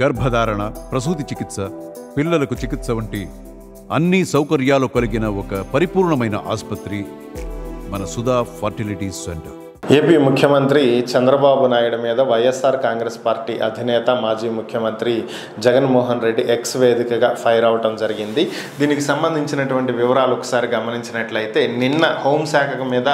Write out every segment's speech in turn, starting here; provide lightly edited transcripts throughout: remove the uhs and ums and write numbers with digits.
గర్భధారణ, ప్రసూతి చికిత్స, పిల్లలకు చికిత్స వంటి అన్ని సౌకర్యాలు కలిగిన ఒక పరిపూర్ణమైన ఆసుపత్రి మన సుధా ఫర్టిలిటీ సెంటర్. ఏపీ ముఖ్యమంత్రి చంద్రబాబు నాయుడు మీద వైఎస్ఆర్ కాంగ్రెస్ పార్టీ అధినేత మాజీ ముఖ్యమంత్రి జగన్మోహన్ రెడ్డి ఎక్స్ వేదికగా ఫైర్ అవటం జరిగింది. దీనికి సంబంధించినటువంటి వివరాలు ఒకసారి గమనించినట్లయితే నిన్న హోంశాఖ మీద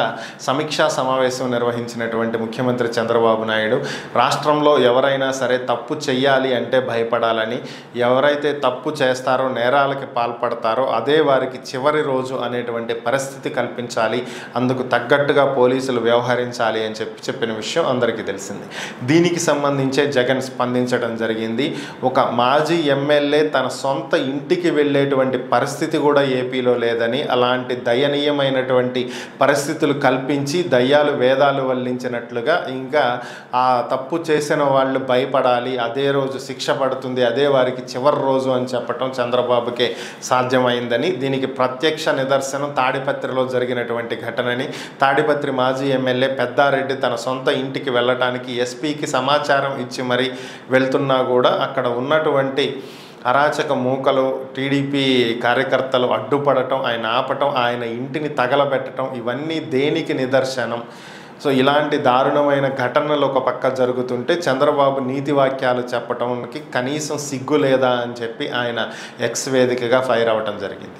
సమీక్షా సమావేశం నిర్వహించినటువంటి ముఖ్యమంత్రి చంద్రబాబు నాయుడు రాష్ట్రంలో ఎవరైనా సరే తప్పు చెయ్యాలి అంటే భయపడాలని, ఎవరైతే తప్పు చేస్తారో నేరాలకి పాల్పడతారో అదే వారికి చివరి రోజు అనేటువంటి పరిస్థితి కల్పించాలి, అందుకు తగ్గట్టుగా పోలీసులు వ్యవహరించాలి అని చెప్పిన విషయం అందరికీ తెలిసింది. దీనికి సంబంధించే జగన్ స్పందించడం జరిగింది. ఒక మాజీ ఎమ్మెల్యే తన సొంత ఇంటికి వెళ్ళేటువంటి పరిస్థితి కూడా ఏపీలో లేదని, అలాంటి దయనీయమైనటువంటి పరిస్థితులు కల్పించి దయ్యాలు వేదాలు వల్లించినట్లుగా ఇంకా ఆ తప్పు చేసిన వాళ్ళు భయపడాలి, అదే రోజు శిక్ష పడుతుంది, అదే వారికి చివరి రోజు అని చెప్పటం చంద్రబాబుకే సాధ్యమైందని, దీనికి ప్రత్యక్ష నిదర్శనం తాడిపత్రిలో జరిగినటువంటి ఘటనని. తాడిపత్రి మాజీ ఎమ్మెల్యే పెద్దారెడ్డి తన సొంత ఇంటికి వెళ్ళటానికి ఎస్పీకి సమాచారం ఇచ్చి మరి వెళ్తున్నా కూడా అక్కడ ఉన్నటువంటి అరాచక మూకలు, టీడీపీ కార్యకర్తలు అడ్డుపడటం, ఆయన ఆపటం, ఆయన ఇంటిని తగలబెట్టడం, ఇవన్నీ దేనికి నిదర్శనం? సో ఇలాంటి దారుణమైన ఘటనలు ఒక పక్క జరుగుతుంటే చంద్రబాబు నీతి వాక్యాలు చెప్పడానికి కనీసం సిగ్గు లేదా అని చెప్పి ఆయన ఎక్స్ వేదికగా ఫైర్ అవ్వటం జరిగింది.